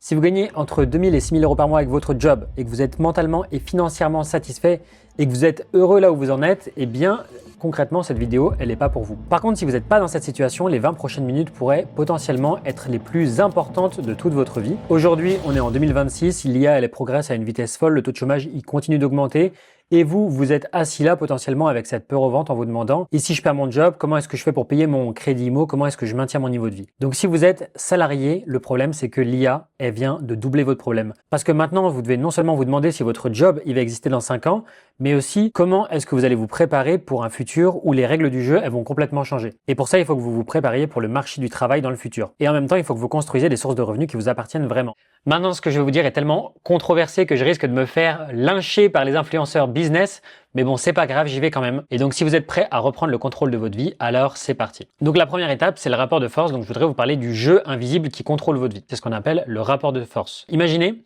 Si vous gagnez entre 2000 et 6000 euros par mois avec votre job et que vous êtes mentalement et financièrement satisfait et que vous êtes heureux là où vous en êtes, eh bien, concrètement, cette vidéo, elle n'est pas pour vous. Par contre, si vous n'êtes pas dans cette situation, les 20 prochaines minutes pourraient potentiellement être les plus importantes de toute votre vie. Aujourd'hui, on est en 2026, l'IA, elle progresse à une vitesse folle, le taux de chômage, il continue d'augmenter. Et vous êtes assis là potentiellement avec cette peur au ventre en vous demandant « Et si je perds mon job, comment est-ce que je fais pour payer mon crédit IMO? Comment est-ce que je maintiens mon niveau de vie ?» Donc si vous êtes salarié, le problème c'est que l'IA, elle vient de doubler votre problème. Parce que maintenant, vous devez non seulement vous demander si votre job il va exister dans 5 ans, mais aussi comment est-ce que vous allez vous préparer pour un futur où les règles du jeu elles vont complètement changer. Et pour ça, il faut que vous vous prépariez pour le marché du travail dans le futur. Et en même temps, il faut que vous construisiez des sources de revenus qui vous appartiennent vraiment. Maintenant, ce que je vais vous dire est tellement controversé que je risque de me faire lyncher par les influenceurs business. Mais bon, c'est pas grave, j'y vais quand même. Et donc, si vous êtes prêt à reprendre le contrôle de votre vie, alors c'est parti. Donc, la première étape, c'est le rapport de force. Donc, je voudrais vous parler du jeu invisible qui contrôle votre vie. C'est ce qu'on appelle le rapport de force. Imaginez,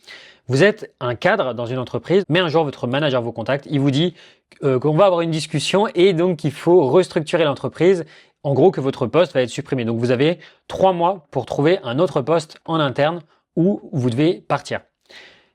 vous êtes un cadre dans une entreprise, mais un jour, votre manager vous contacte. Il vous dit qu'on va avoir une discussion et donc qu'il faut restructurer l'entreprise. En gros, que votre poste va être supprimé. Donc, vous avez 3 mois pour trouver un autre poste en interne où vous devez partir.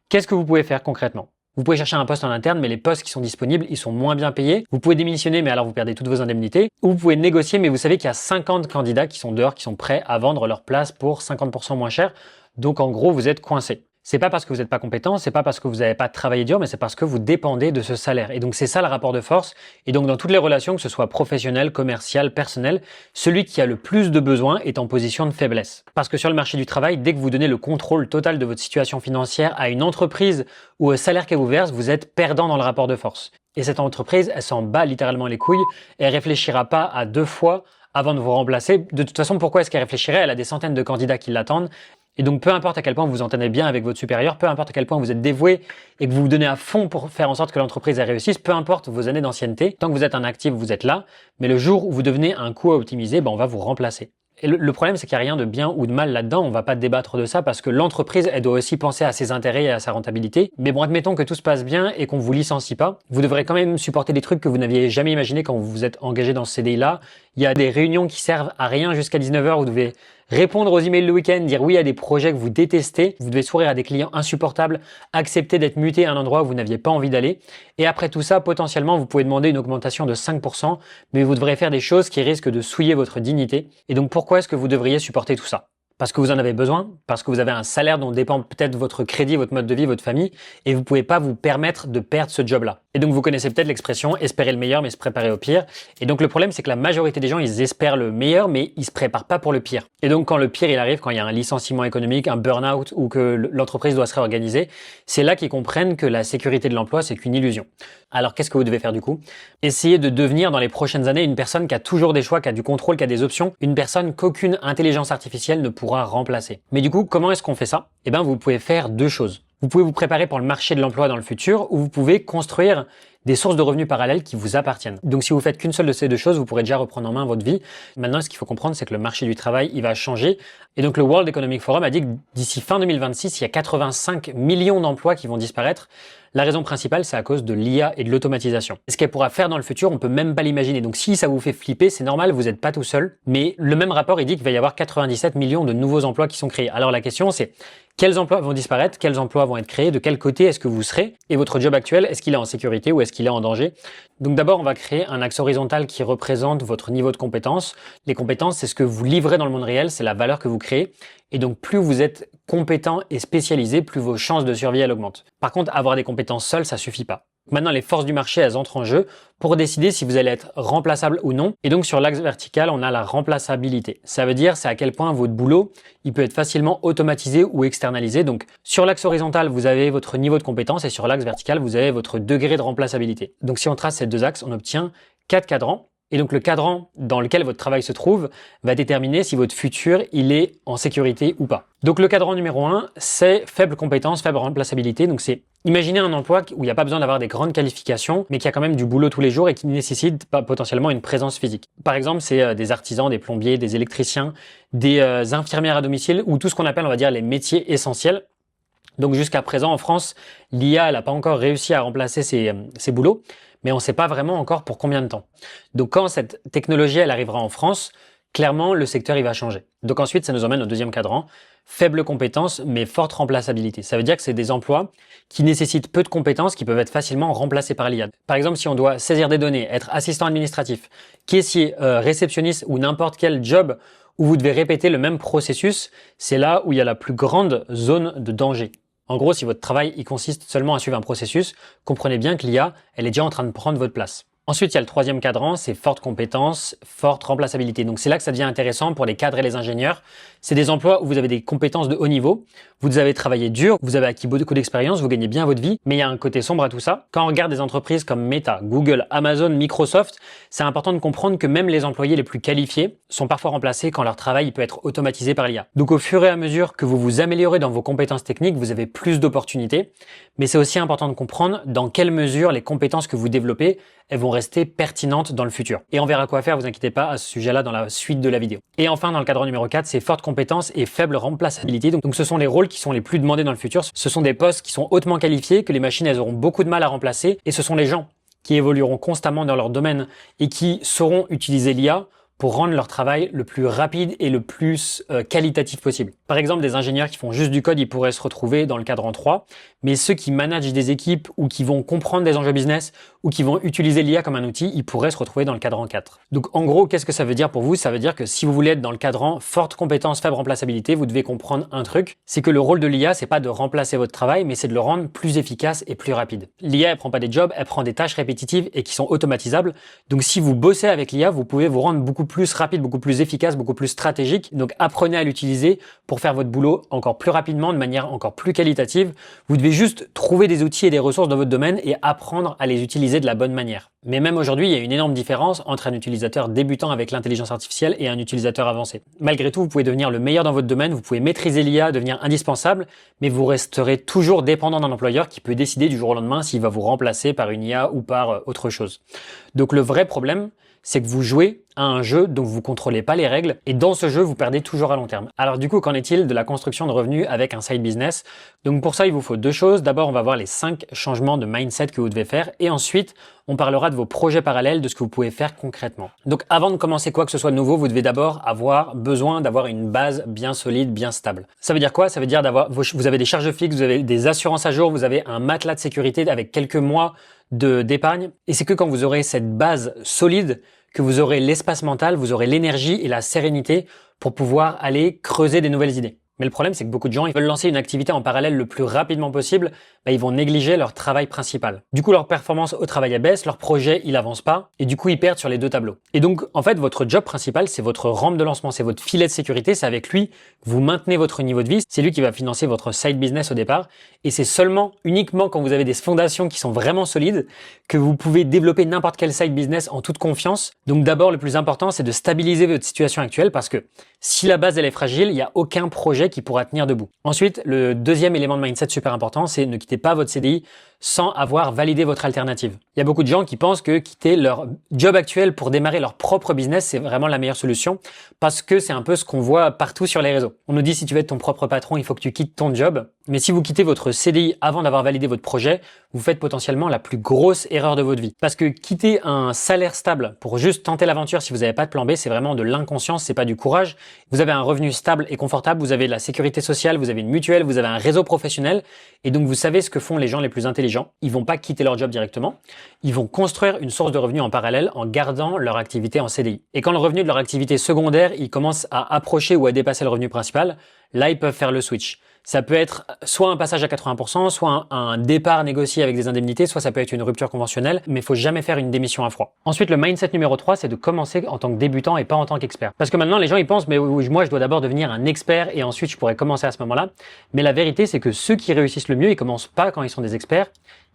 Qu'est-ce que vous pouvez faire concrètement? Vous pouvez chercher un poste en interne, mais les postes qui sont disponibles, ils sont moins bien payés. Vous pouvez démissionner, mais alors vous perdez toutes vos indemnités. Ou vous pouvez négocier, mais vous savez qu'il y a 50 candidats qui sont dehors, qui sont prêts à vendre leur place pour 50% moins cher. Donc en gros, vous êtes coincé. C'est pas parce que vous n'êtes pas compétent, c'est pas parce que vous n'avez pas travaillé dur, mais c'est parce que vous dépendez de ce salaire. Et donc c'est ça le rapport de force. Et donc dans toutes les relations, que ce soit professionnelles, commerciales, personnelles, celui qui a le plus de besoins est en position de faiblesse. Parce que sur le marché du travail, dès que vous donnez le contrôle total de votre situation financière à une entreprise ou au salaire qu'elle vous verse, vous êtes perdant dans le rapport de force. Et cette entreprise, elle s'en bat littéralement les couilles et elle réfléchira pas à 2 fois avant de vous remplacer. De toute façon, pourquoi est-ce qu'elle réfléchirait? Elle a des centaines de candidats qui l'attendent. Et donc, peu importe à quel point vous vous entendez bien avec votre supérieur, peu importe à quel point vous êtes dévoué et que vous vous donnez à fond pour faire en sorte que l'entreprise réussisse, peu importe vos années d'ancienneté, tant que vous êtes un actif, vous êtes là. Mais le jour où vous devenez un coût à optimiser, on va vous remplacer. Et le problème, c'est qu'il n'y a rien de bien ou de mal là-dedans. On va pas débattre de ça parce que l'entreprise, elle doit aussi penser à ses intérêts et à sa rentabilité. Mais bon, admettons que tout se passe bien et qu'on vous licencie pas. Vous devrez quand même supporter des trucs que vous n'aviez jamais imaginé quand vous vous êtes engagé dans ce CDI-là. Il y a des réunions qui servent à rien jusqu'à 19h. Vous devez répondre aux emails le week-end, dire oui à des projets que vous détestez. Vous devez sourire à des clients insupportables, accepter d'être muté à un endroit où vous n'aviez pas envie d'aller. Et après tout ça, potentiellement, vous pouvez demander une augmentation de 5%, mais vous devrez faire des choses qui risquent de souiller votre dignité. Et donc, pourquoi est-ce que vous devriez supporter tout ça? Parce que vous en avez besoin, parce que vous avez un salaire dont dépend peut-être votre crédit, votre mode de vie, votre famille, et vous pouvez pas vous permettre de perdre ce job-là. Et donc vous connaissez peut-être l'expression « espérer le meilleur mais se préparer au pire ». Et donc le problème c'est que la majorité des gens ils espèrent le meilleur mais ils se préparent pas pour le pire. Et donc quand le pire il arrive, quand il y a un licenciement économique, un burn-out ou que l'entreprise doit se réorganiser, c'est là qu'ils comprennent que la sécurité de l'emploi c'est qu'une illusion. Alors qu'est-ce que vous devez faire du coup? Essayez de devenir dans les prochaines années une personne qui a toujours des choix, qui a du contrôle, qui a des options, une personne qu'aucune intelligence artificielle ne pourra remplacer. Mais du coup, comment est-ce qu'on fait ça? Eh bien, vous pouvez faire 2 choses. Vous pouvez vous préparer pour le marché de l'emploi dans le futur ou vous pouvez construire des sources de revenus parallèles qui vous appartiennent. Donc si vous faites qu'une seule de ces 2 choses, vous pourrez déjà reprendre en main votre vie. Maintenant, ce qu'il faut comprendre, c'est que le marché du travail, il va changer. Et donc le World Economic Forum a dit que d'ici fin 2026, il y a 85 millions d'emplois qui vont disparaître. La raison principale, c'est à cause de l'IA et de l'automatisation. Ce qu'elle pourra faire dans le futur, on peut même pas l'imaginer. Donc si ça vous fait flipper, c'est normal, vous n'êtes pas tout seul. Mais le même rapport, il dit qu'il va y avoir 97 millions de nouveaux emplois qui sont créés. Alors la question, c'est quels emplois vont disparaître? Quels emplois vont être créés? De quel côté est-ce que vous serez? Et votre job actuel, est-ce qu'il est en sécurité ou est-ce qu'il est en danger? Donc d'abord, on va créer un axe horizontal qui représente votre niveau de compétence. Les compétences, c'est ce que vous livrez dans le monde réel, c'est la valeur que vous créez. Et donc, plus vous êtes compétent et spécialisé, plus vos chances de survie, elles augmentent. Par contre, avoir des compétences seules, ça suffit pas. Maintenant, les forces du marché, elles entrent en jeu pour décider si vous allez être remplaçable ou non. Et donc, sur l'axe vertical, on a la remplaçabilité. Ça veut dire, c'est à quel point votre boulot, il peut être facilement automatisé ou externalisé. Donc, sur l'axe horizontal, vous avez votre niveau de compétence et sur l'axe vertical, vous avez votre degré de remplaçabilité. Donc, si on trace ces 2 axes, on obtient 4 cadrans. Et donc le cadran dans lequel votre travail se trouve va déterminer si votre futur il est en sécurité ou pas. Donc le cadran numéro 1, c'est faible compétence, faible remplaçabilité. Donc c'est imaginer un emploi où il n'y a pas besoin d'avoir des grandes qualifications, mais qui a quand même du boulot tous les jours et qui nécessite potentiellement une présence physique. Par exemple, c'est des artisans, des plombiers, des électriciens, des infirmières à domicile ou tout ce qu'on appelle, on va dire, les métiers essentiels. Donc jusqu'à présent en France, l'IA elle n'a pas encore réussi à remplacer ces boulots, mais on ne sait pas vraiment encore pour combien de temps. Donc quand cette technologie elle arrivera en France, clairement, le secteur il va changer. Donc ensuite, ça nous emmène au deuxième cadran. Faible compétence, mais forte remplaçabilité. Ça veut dire que c'est des emplois qui nécessitent peu de compétences, qui peuvent être facilement remplacés par l'IA. Par exemple, si on doit saisir des données, être assistant administratif, caissier, réceptionniste ou n'importe quel job où vous devez répéter le même processus, c'est là où il y a la plus grande zone de danger. En gros, si votre travail il consiste seulement à suivre un processus, comprenez bien que l'IA, elle est déjà en train de prendre votre place. Ensuite, il y a le troisième cadran, c'est forte compétence, forte remplaçabilité. Donc c'est là que ça devient intéressant pour les cadres et les ingénieurs. C'est des emplois où vous avez des compétences de haut niveau, vous avez travaillé dur, vous avez acquis beaucoup d'expérience, vous gagnez bien votre vie, mais il y a un côté sombre à tout ça. Quand on regarde des entreprises comme Meta, Google, Amazon, Microsoft, c'est important de comprendre que même les employés les plus qualifiés sont parfois remplacés quand leur travail peut être automatisé par l'IA. Donc au fur et à mesure que vous vous améliorez dans vos compétences techniques, vous avez plus d'opportunités, mais c'est aussi important de comprendre dans quelle mesure les compétences que vous développez, elles vont rester pertinentes dans le futur. Et on verra quoi faire, vous inquiétez pas, à ce sujet-là dans la suite de la vidéo. Et enfin, dans le cadre numéro 4, c'est forte compétence et faible remplaçabilité. Donc ce sont les rôles qui sont les plus demandés dans le futur. Ce sont des postes qui sont hautement qualifiés, que les machines elles auront beaucoup de mal à remplacer. Et ce sont les gens qui évolueront constamment dans leur domaine et qui sauront utiliser l'IA pour rendre leur travail le plus rapide et le plus qualitatif possible. Par exemple, des ingénieurs qui font juste du code, ils pourraient se retrouver dans le cadran 3, mais ceux qui managent des équipes ou qui vont comprendre des enjeux business ou qui vont utiliser l'IA comme un outil, ils pourraient se retrouver dans le cadran 4. Donc en gros, qu'est-ce que ça veut dire pour vous? Ça veut dire que si vous voulez être dans le cadran forte compétence, faible remplaçabilité, vous devez comprendre un truc, c'est que le rôle de l'IA, c'est pas de remplacer votre travail, mais c'est de le rendre plus efficace et plus rapide. L'IA, elle prend pas des jobs, elle prend des tâches répétitives et qui sont automatisables. Donc si vous bossez avec l'IA, vous pouvez vous rendre beaucoup plus rapide, beaucoup plus efficace, beaucoup plus stratégique. Donc apprenez à l'utiliser pour faire votre boulot encore plus rapidement, de manière encore plus qualitative. Vous devez juste trouver des outils et des ressources dans votre domaine et apprendre à les utiliser de la bonne manière. Mais même aujourd'hui, il y a une énorme différence entre un utilisateur débutant avec l'intelligence artificielle et un utilisateur avancé. Malgré tout, vous pouvez devenir le meilleur dans votre domaine, vous pouvez maîtriser l'IA, devenir indispensable, mais vous resterez toujours dépendant d'un employeur qui peut décider du jour au lendemain s'il va vous remplacer par une IA ou par autre chose. Donc le vrai problème, c'est que vous jouez à un jeu dont vous contrôlez pas les règles et dans ce jeu, vous perdez toujours à long terme. Alors du coup, qu'en est-il de la construction de revenus avec un side business? Donc pour ça, il vous faut deux choses. D'abord, on va voir les 5 changements de mindset que vous devez faire et ensuite, on parlera de vos projets parallèles, de ce que vous pouvez faire concrètement. Donc avant de commencer quoi que ce soit de nouveau, vous devez d'abord avoir besoin d'avoir une base bien solide, bien stable. Ça veut dire quoi? Ça veut dire vous avez des charges fixes, vous avez des assurances à jour, vous avez un matelas de sécurité avec quelques mois d'épargne. Et c'est que quand vous aurez cette base solide, que vous aurez l'espace mental, vous aurez l'énergie et la sérénité pour pouvoir aller creuser des nouvelles idées. Mais le problème, c'est que beaucoup de gens, ils veulent lancer une activité en parallèle le plus rapidement possible, ils vont négliger leur travail principal. Du coup, leur performance au travail baisse, leur projet, il avance pas, et du coup, ils perdent sur les deux tableaux. Et donc, en fait, votre job principal, c'est votre rampe de lancement, c'est votre filet de sécurité, c'est avec lui que vous maintenez votre niveau de vie, c'est lui qui va financer votre side business au départ, et c'est uniquement quand vous avez des fondations qui sont vraiment solides que vous pouvez développer n'importe quel side business en toute confiance. Donc d'abord, le plus important, c'est de stabiliser votre situation actuelle parce que si la base, elle est fragile, il n'y a aucun projet qui pourra tenir debout. Ensuite, le deuxième élément de mindset super important, c'est ne quittez pas votre CDI sans avoir validé votre alternative. Il y a beaucoup de gens qui pensent que quitter leur job actuel pour démarrer leur propre business, c'est vraiment la meilleure solution parce que c'est un peu ce qu'on voit partout sur les réseaux. On nous dit si tu veux être ton propre patron, il faut que tu quittes ton job. Mais si vous quittez votre CDI avant d'avoir validé votre projet, vous faites potentiellement la plus grosse erreur de votre vie. Parce que quitter un salaire stable pour juste tenter l'aventure si vous n'avez pas de plan B, c'est vraiment de l'inconscience, c'est pas du courage. Vous avez un revenu stable et confortable, vous avez de la sécurité sociale, vous avez une mutuelle, vous avez un réseau professionnel et donc vous savez ce que font les gens les plus intelligents. Ils vont pas quitter leur job directement, ils vont construire une source de revenus en parallèle en gardant leur activité en CDI. Et quand le revenu de leur activité secondaire, il commence à approcher ou à dépasser le revenu principal, là ils peuvent faire le switch. Ça peut être soit un passage à 80%, soit un départ négocié avec des indemnités, soit ça peut être une rupture conventionnelle, mais il faut jamais faire une démission à froid. Ensuite, le mindset numéro 3, c'est de commencer en tant que débutant et pas en tant qu'expert. Parce que maintenant, les gens, ils pensent, mais oui, moi, je dois d'abord devenir un expert et ensuite, je pourrais commencer à ce moment-là. Mais la vérité, c'est que ceux qui réussissent le mieux, ils commencent pas quand ils sont des experts,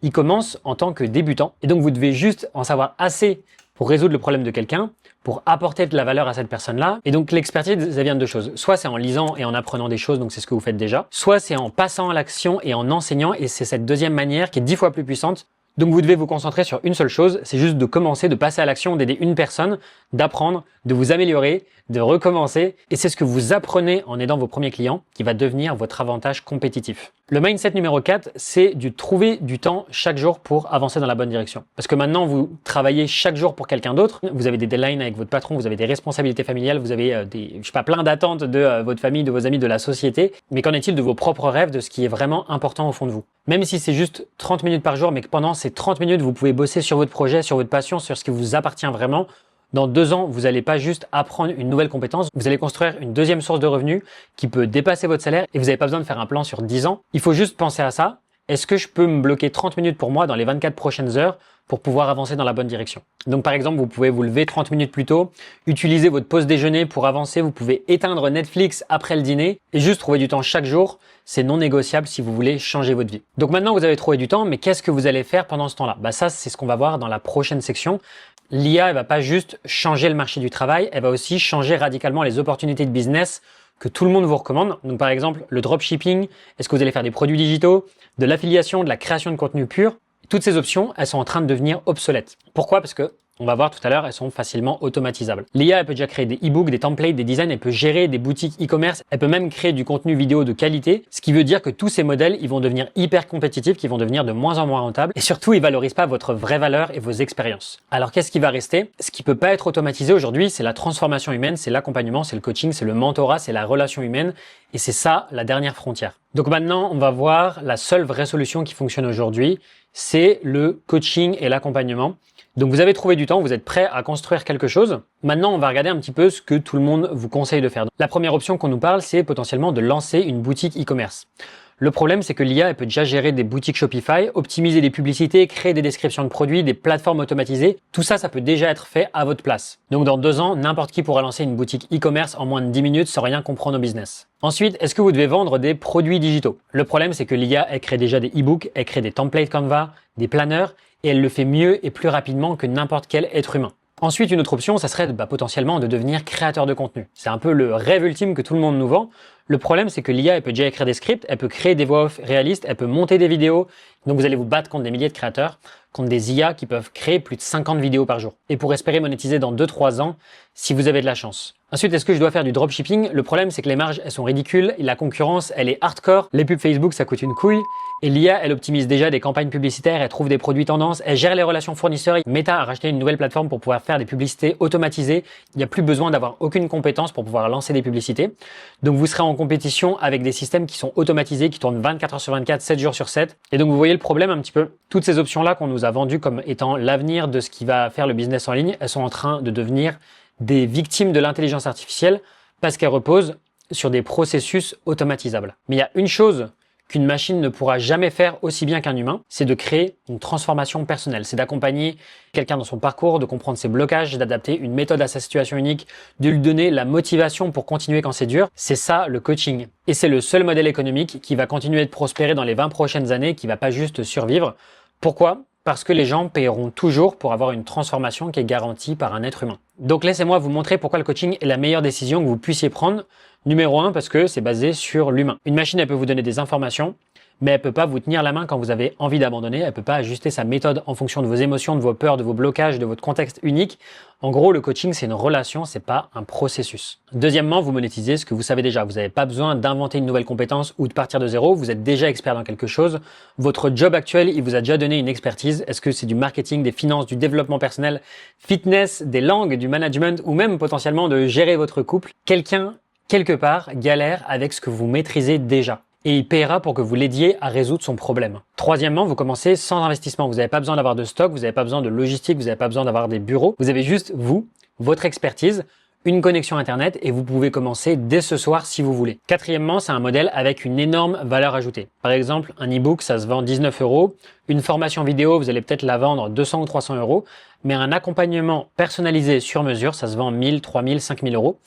ils commencent en tant que débutants. Et donc, vous devez juste en savoir assez pour résoudre le problème de quelqu'un, pour apporter de la valeur à cette personne-là. Et donc l'expertise, ça vient de deux choses. Soit c'est en lisant et en apprenant des choses, donc c'est ce que vous faites déjà. Soit c'est en passant à l'action et en enseignant, et c'est cette deuxième manière qui est 10 fois plus puissante Donc vous devez vous concentrer sur une seule chose, c'est juste de commencer, de passer à l'action, d'aider une personne, d'apprendre, de vous améliorer, de recommencer. Et c'est ce que vous apprenez en aidant vos premiers clients qui va devenir votre avantage compétitif. Le mindset numéro 4, c'est de trouver du temps chaque jour pour avancer dans la bonne direction. Parce que maintenant, vous travaillez chaque jour pour quelqu'un d'autre. Vous avez des deadlines avec votre patron, vous avez des responsabilités familiales, vous avez plein d'attentes de votre famille, de vos amis, de la société. Mais qu'en est-il de vos propres rêves, de ce qui est vraiment important au fond de vous? Même si c'est juste 30 minutes par jour, mais que pendant ces 30 minutes, vous pouvez bosser sur votre projet, sur votre passion, sur ce qui vous appartient vraiment. Dans 2 ans, vous n'allez pas juste apprendre une nouvelle compétence, vous allez construire une deuxième source de revenus qui peut dépasser votre salaire et vous n'avez pas besoin de faire un plan sur 10 ans. Il faut juste penser à ça. Est-ce que je peux me bloquer 30 minutes pour moi dans les 24 prochaines heures pour pouvoir avancer dans la bonne direction? Donc par exemple, vous pouvez vous lever 30 minutes plus tôt, utiliser votre pause déjeuner pour avancer, vous pouvez éteindre Netflix après le dîner et juste trouver du temps chaque jour. C'est non négociable si vous voulez changer votre vie. Donc maintenant vous avez trouvé du temps, mais qu'est-ce que vous allez faire pendant ce temps-là? Ça, c'est ce qu'on va voir dans la prochaine section. L'IA, elle va pas juste changer le marché du travail, elle va aussi changer radicalement les opportunités de business que tout le monde vous recommande. Donc par exemple, le dropshipping, est-ce que vous allez faire des produits digitaux, de l'affiliation, de la création de contenu pur? Toutes ces options, elles sont en train de devenir obsolètes. Pourquoi? Parce que on va voir tout à l'heure, elles sont facilement automatisables. L'IA, elle peut déjà créer des e-books, des templates, des designs, elle peut gérer des boutiques e-commerce, elle peut même créer du contenu vidéo de qualité, ce qui veut dire que tous ces modèles, ils vont devenir hyper compétitifs, qui vont devenir de moins en moins rentables, et surtout, ils valorisent pas votre vraie valeur et vos expériences. Alors, qu'est-ce qui va rester? Ce qui peut pas être automatisé aujourd'hui, c'est la transformation humaine, c'est l'accompagnement, c'est le coaching, c'est le mentorat, c'est la relation humaine, et c'est ça, la dernière frontière. Donc maintenant, on va voir la seule vraie solution qui fonctionne aujourd'hui, c'est le coaching et l'accompagnement. Donc vous avez trouvé du temps, vous êtes prêt à construire quelque chose. Maintenant, on va regarder un petit peu ce que tout le monde vous conseille de faire. La première option qu'on nous parle, c'est potentiellement de lancer une boutique e-commerce. Le problème, c'est que l'IA, elle peut déjà gérer des boutiques Shopify, optimiser des publicités, créer des descriptions de produits, des plateformes automatisées. Tout ça, ça peut déjà être fait à votre place. Donc dans 2 ans, n'importe qui pourra lancer une boutique e-commerce en moins de 10 minutes sans rien comprendre au business. Ensuite, est-ce que vous devez vendre des produits digitaux? Le problème, c'est que l'IA, elle crée déjà des e-books, elle crée des templates Canva, des planners, et elle le fait mieux et plus rapidement que n'importe quel être humain. Ensuite, une autre option, ça serait potentiellement de devenir créateur de contenu. C'est un peu le rêve ultime que tout le monde nous vend. Le problème, c'est que l'IA, elle peut déjà écrire des scripts, elle peut créer des voix off réalistes, elle peut monter des vidéos. Donc vous allez vous battre contre des milliers de créateurs, contre des IA qui peuvent créer plus de 50 vidéos par jour. Et pour espérer monétiser dans 2-3 ans, si vous avez de la chance. Ensuite, est-ce que je dois faire du dropshipping? Le problème, c'est que les marges, elles sont ridicules, la concurrence, elle est hardcore, les pubs Facebook, ça coûte une couille, et l'IA, elle optimise déjà des campagnes publicitaires, elle trouve des produits tendances, elle gère les relations fournisseurs. Meta a racheté une nouvelle plateforme pour pouvoir faire des publicités automatisées. Il n'y a plus besoin d'avoir aucune compétence pour pouvoir lancer des publicités. Donc vous serez en compétition avec des systèmes qui sont automatisés, qui tournent 24 heures sur 24, 7 jours sur 7. Et donc vous voyez le problème un petit peu. Toutes ces options-là qu'on nous a vendues comme étant l'avenir de ce qui va faire le business en ligne, elles sont en train de devenir des victimes de l'intelligence artificielle parce qu'elles reposent sur des processus automatisables. Mais il y a une chose qu'une machine ne pourra jamais faire aussi bien qu'un humain, c'est de créer une transformation personnelle. C'est d'accompagner quelqu'un dans son parcours, de comprendre ses blocages, d'adapter une méthode à sa situation unique, de lui donner la motivation pour continuer quand c'est dur. C'est ça le coaching. Et c'est le seul modèle économique qui va continuer de prospérer dans les 20 prochaines années, qui va pas juste survivre. Pourquoi ? Parce que les gens paieront toujours pour avoir une transformation qui est garantie par un être humain. Donc laissez-moi vous montrer pourquoi le coaching est la meilleure décision que vous puissiez prendre. Numéro 1, parce que c'est basé sur l'humain. Une machine, elle peut vous donner des informations, mais elle peut pas vous tenir la main quand vous avez envie d'abandonner. Elle peut pas ajuster sa méthode en fonction de vos émotions, de vos peurs, de vos blocages, de votre contexte unique. En gros, le coaching, c'est une relation, c'est pas un processus. Deuxièmement, vous monétisez ce que vous savez déjà. Vous n'avez pas besoin d'inventer une nouvelle compétence ou de partir de zéro. Vous êtes déjà expert dans quelque chose. Votre job actuel, il vous a déjà donné une expertise. Est-ce que c'est du marketing, des finances, du développement personnel, fitness, des langues, du management ou même potentiellement de gérer votre couple? Quelqu'un, quelque part, galère avec ce que vous maîtrisez déjà. Et il paiera pour que vous l'aidiez à résoudre son problème. Troisièmement, vous commencez sans investissement. Vous n'avez pas besoin d'avoir de stock, vous n'avez pas besoin de logistique, vous n'avez pas besoin d'avoir des bureaux. Vous avez juste vous, votre expertise, une connexion Internet et vous pouvez commencer dès ce soir si vous voulez. Quatrièmement, c'est un modèle avec une énorme valeur ajoutée. Par exemple, un e-book, ça se vend 19 €. Une formation vidéo, vous allez peut-être la vendre 200 ou 300 €. Mais un accompagnement personnalisé sur mesure, ça se vend 1000, 3000, 5000 €.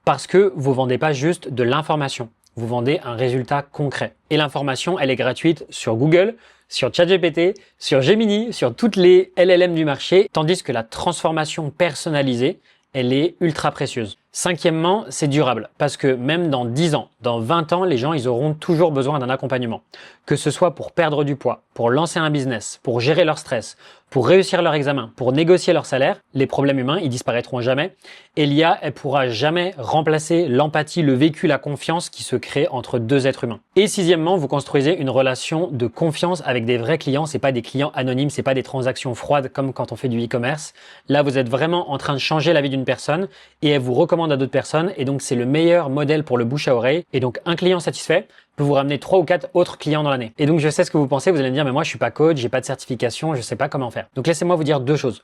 Parce que vous vendez pas juste de l'information. Vous vendez un résultat concret. Et l'information, elle est gratuite sur Google, sur ChatGPT, sur Gemini, sur toutes les LLM du marché, tandis que la transformation personnalisée, elle est ultra précieuse. Cinquièmement, c'est durable parce que même dans 10 ans, dans 20 ans, les gens, ils auront toujours besoin d'un accompagnement. Que ce soit pour perdre du poids, pour lancer un business, pour gérer leur stress, pour réussir leur examen, pour négocier leur salaire, les problèmes humains, ils disparaîtront jamais. Et l'IA, elle pourra jamais remplacer l'empathie, le vécu, la confiance qui se crée entre deux êtres humains. Et sixièmement, vous construisez une relation de confiance avec des vrais clients. C'est pas des clients anonymes, c'est pas des transactions froides comme quand on fait du e-commerce. Là, vous êtes vraiment en train de changer la vie d'une personne et elle vous recommande à d'autres personnes. Et donc, c'est le meilleur modèle pour le bouche à oreille. Et donc, un client satisfait peut vous ramener 3 ou 4 autres clients dans l'année. Et donc, je sais ce que vous pensez. Vous allez me dire, mais moi, je suis pas coach, j'ai pas de certification, je sais pas comment faire. Donc, laissez-moi vous dire deux choses.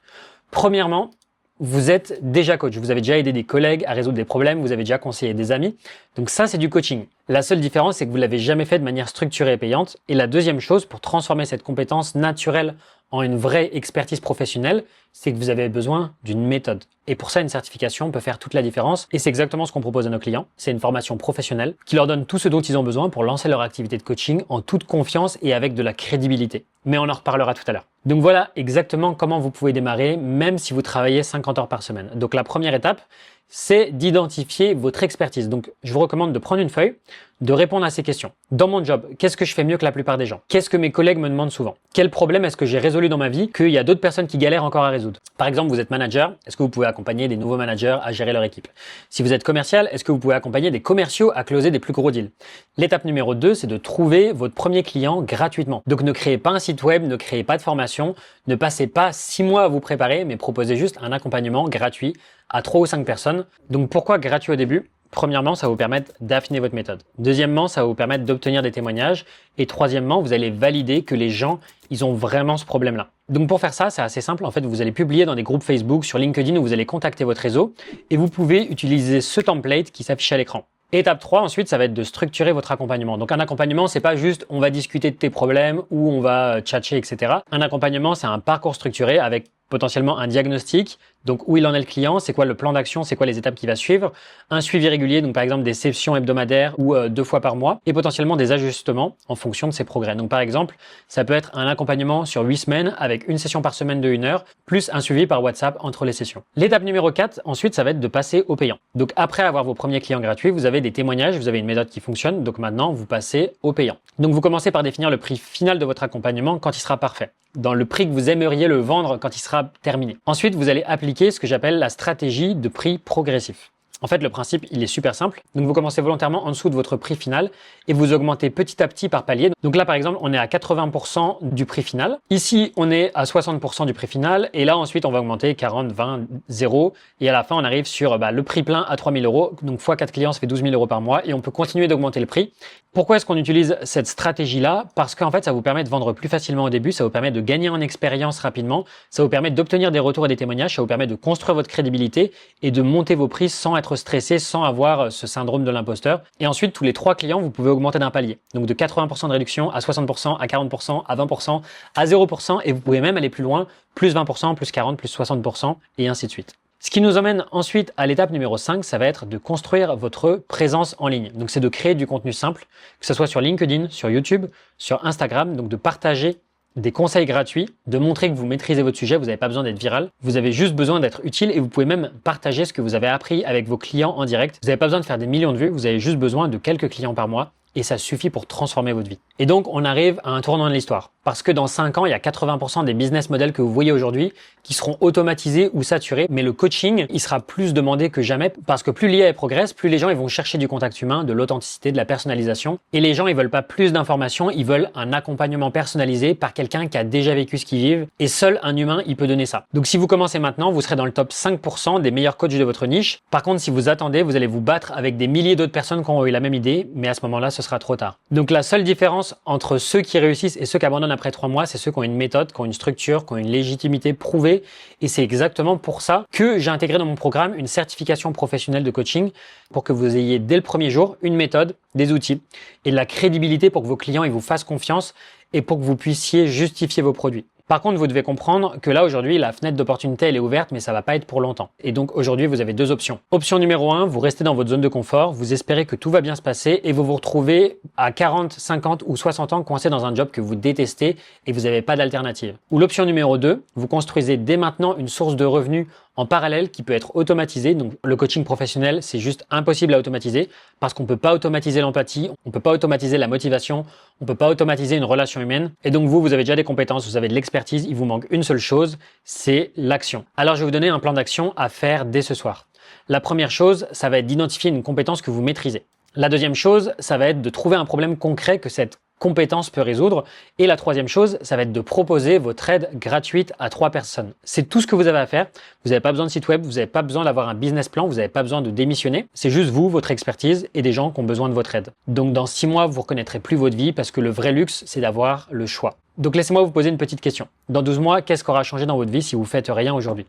Premièrement, vous êtes déjà coach. Vous avez déjà aidé des collègues à résoudre des problèmes. Vous avez déjà conseillé des amis. Donc ça, c'est du coaching. La seule différence, c'est que vous l'avez jamais fait de manière structurée et payante. Et la deuxième chose, pour transformer cette compétence naturelle en une vraie expertise professionnelle, c'est que vous avez besoin d'une méthode. Et pour ça, une certification peut faire toute la différence. Et c'est exactement ce qu'on propose à nos clients. C'est une formation professionnelle qui leur donne tout ce dont ils ont besoin pour lancer leur activité de coaching en toute confiance et avec de la crédibilité. Mais on en reparlera tout à l'heure. Donc voilà exactement comment vous pouvez démarrer, même si vous travaillez 50 heures par semaine. Donc la première étape, c'est d'identifier votre expertise. Donc, je vous recommande de prendre une feuille, de répondre à ces questions. Dans mon job, qu'est-ce que je fais mieux que la plupart des gens? Qu'est-ce que mes collègues me demandent souvent? Quel problème est-ce que j'ai résolu dans ma vie qu'il y a d'autres personnes qui galèrent encore à résoudre? Par exemple, vous êtes manager, est-ce que vous pouvez accompagner des nouveaux managers à gérer leur équipe? Si vous êtes commercial, est-ce que vous pouvez accompagner des commerciaux à closer des plus gros deals? L'étape numéro 2, c'est de trouver votre premier client gratuitement. Donc, ne créez pas un site web, ne créez pas de formation, ne passez pas 6 mois à vous préparer, mais proposez juste un accompagnement gratuit à 3 ou 5 personnes. Donc pourquoi gratuit au début? Premièrement, ça va vous permettre d'affiner votre méthode. Deuxièmement, ça va vous permettre d'obtenir des témoignages. Et troisièmement, vous allez valider que les gens, ils ont vraiment ce problème-là. Donc pour faire ça, c'est assez simple. En fait, vous allez publier dans des groupes Facebook, sur LinkedIn, où vous allez contacter votre réseau et vous pouvez utiliser ce template qui s'affiche à l'écran. Étape 3, ensuite, ça va être de structurer votre accompagnement. Donc un accompagnement, c'est pas juste on va discuter de tes problèmes ou on va tchatcher, etc. Un accompagnement, c'est un parcours structuré avec potentiellement un diagnostic, donc où il en est le client, c'est quoi le plan d'action, c'est quoi les étapes qu'il va suivre, un suivi régulier, donc par exemple des sessions hebdomadaires ou 2 fois par mois, et potentiellement des ajustements en fonction de ses progrès. Donc par exemple, ça peut être un accompagnement sur 8 semaines avec une session par semaine de 1 heure, plus un suivi par WhatsApp entre les sessions. L'étape numéro 4, ensuite, ça va être de passer au payant. Donc après avoir vos premiers clients gratuits, vous avez des témoignages, vous avez une méthode qui fonctionne, donc maintenant vous passez au payant. Donc vous commencez par définir le prix final de votre accompagnement quand il sera parfait, dans le prix que vous aimeriez le vendre quand il sera terminé. Ensuite, vous allez appliquer ce que j'appelle la stratégie de prix progressif. En fait, le principe, il est super simple. Donc, vous commencez volontairement en dessous de votre prix final et vous augmentez petit à petit par palier. Donc là, par exemple, on est à 80% du prix final. Ici, on est à 60% du prix final. Et là, ensuite, on va augmenter 40, 20, 0. Et à la fin, on arrive sur le prix plein à 3 000 euros. Donc, fois 4 clients, ça fait 12 000 euros par mois. Et on peut continuer d'augmenter le prix. Pourquoi est-ce qu'on utilise cette stratégie-là? Parce qu'en fait, ça vous permet de vendre plus facilement au début. Ça vous permet de gagner en expérience rapidement. Ça vous permet d'obtenir des retours et des témoignages. Ça vous permet de construire votre crédibilité et de monter vos prix sans être stressé, sans avoir ce syndrome de l'imposteur. Et ensuite, tous les 3 clients, vous pouvez augmenter d'un palier. Donc de 80% de réduction à 60%, à 40%, à 20%, à 0%. Et vous pouvez même aller plus loin, plus 20%, plus 40%, plus 60% et ainsi de suite. Ce qui nous emmène ensuite à l'étape numéro 5, ça va être de construire votre présence en ligne. Donc c'est de créer du contenu simple, que ce soit sur LinkedIn, sur YouTube, sur Instagram, donc de partager des conseils gratuits, de montrer que vous maîtrisez votre sujet, vous n'avez pas besoin d'être viral, vous avez juste besoin d'être utile et vous pouvez même partager ce que vous avez appris avec vos clients en direct. Vous n'avez pas besoin de faire des millions de vues, vous avez juste besoin de quelques clients par mois et ça suffit pour transformer votre vie. Et donc, on arrive à un tournant de l'histoire. Parce que dans 5 ans, il y a 80% des business models que vous voyez aujourd'hui qui seront automatisés ou saturés. Mais le coaching, il sera plus demandé que jamais parce que plus l'IA progresse, plus les gens ils vont chercher du contact humain, de l'authenticité, de la personnalisation. Et les gens, ils veulent pas plus d'informations, ils veulent un accompagnement personnalisé par quelqu'un qui a déjà vécu ce qu'ils vivent. Et seul un humain, il peut donner ça. Donc si vous commencez maintenant, vous serez dans le top 5% des meilleurs coachs de votre niche. Par contre, si vous attendez, vous allez vous battre avec des milliers d'autres personnes qui ont eu la même idée. Mais à ce moment-là, ce sera trop tard. Donc la seule différence entre ceux qui réussissent et ceux qui abandonnent après 3 mois, c'est ceux qui ont une méthode, qui ont une structure, qui ont une légitimité prouvée. Et c'est exactement pour ça que j'ai intégré dans mon programme une certification professionnelle de coaching pour que vous ayez dès le premier jour une méthode, des outils et de la crédibilité pour que vos clients ils vous fassent confiance et pour que vous puissiez justifier vos produits. Par contre, vous devez comprendre que là, aujourd'hui, la fenêtre d'opportunité, elle est ouverte, mais ça va pas être pour longtemps. Et donc, aujourd'hui, vous avez 2 options. Option numéro 1, vous restez dans votre zone de confort, vous espérez que tout va bien se passer et vous vous retrouvez à 40, 50 ou 60 ans coincé dans un job que vous détestez et vous n'avez pas d'alternative. Ou l'option numéro 2, vous construisez dès maintenant une source de revenus en parallèle qui peut être automatisé. Donc le coaching professionnel, c'est juste impossible à automatiser parce qu'on ne peut pas automatiser l'empathie, on ne peut pas automatiser la motivation, on ne peut pas automatiser une relation humaine. Et donc vous avez déjà des compétences, vous avez de l'expertise, il vous manque une seule chose, c'est l'action. Alors je vais vous donner un plan d'action à faire dès ce soir. La première chose, ça va être d'identifier une compétence que vous maîtrisez. La deuxième chose, ça va être de trouver un problème concret que cette compétence peut résoudre. Et la troisième chose, ça va être de proposer votre aide gratuite à 3 personnes. C'est tout ce que vous avez à faire. Vous n'avez pas besoin de site web, vous n'avez pas besoin d'avoir un business plan, vous n'avez pas besoin de démissionner. C'est juste vous, votre expertise et des gens qui ont besoin de votre aide. Donc dans 6 mois, vous ne reconnaîtrez plus votre vie parce que le vrai luxe, c'est d'avoir le choix. Donc laissez-moi vous poser une petite question. Dans 12 mois, qu'est-ce qu'aura changé dans votre vie si vous faites rien aujourd'hui?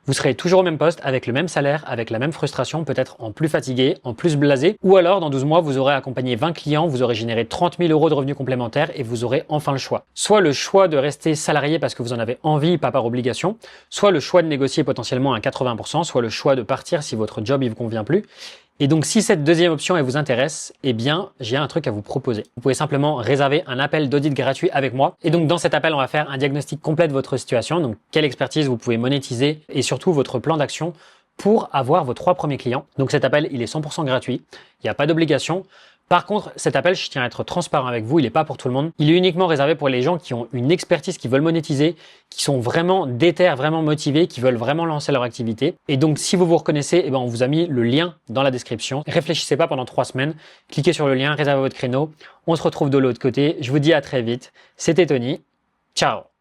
Vous serez toujours au même poste, avec le même salaire, avec la même frustration, peut-être en plus fatigué, en plus blasé. Ou alors, dans 12 mois, vous aurez accompagné 20 clients, vous aurez généré 30 000 euros de revenus complémentaires et vous aurez enfin le choix. Soit le choix de rester salarié parce que vous en avez envie, pas par obligation. Soit le choix de négocier potentiellement à 80%, soit le choix de partir si votre job ne vous convient plus. Et donc, si cette deuxième option elle vous intéresse, eh bien, j'ai un truc à vous proposer. Vous pouvez simplement réserver un appel d'audit gratuit avec moi. Et donc, dans cet appel, on va faire un diagnostic complet de votre situation. Donc, quelle expertise vous pouvez monétiser et surtout votre plan d'action pour avoir vos 3 premiers clients. Donc, cet appel, il est 100% gratuit. Il n'y a pas d'obligation. Par contre, cet appel, je tiens à être transparent avec vous, il n'est pas pour tout le monde. Il est uniquement réservé pour les gens qui ont une expertise, qui veulent monétiser, qui sont vraiment déter, vraiment motivés, qui veulent vraiment lancer leur activité. Et donc, si vous vous reconnaissez, eh ben, on vous a mis le lien dans la description. Réfléchissez pas pendant 3 semaines. Cliquez sur le lien, réservez votre créneau. On se retrouve de l'autre côté. Je vous dis à très vite. C'était Tony. Ciao!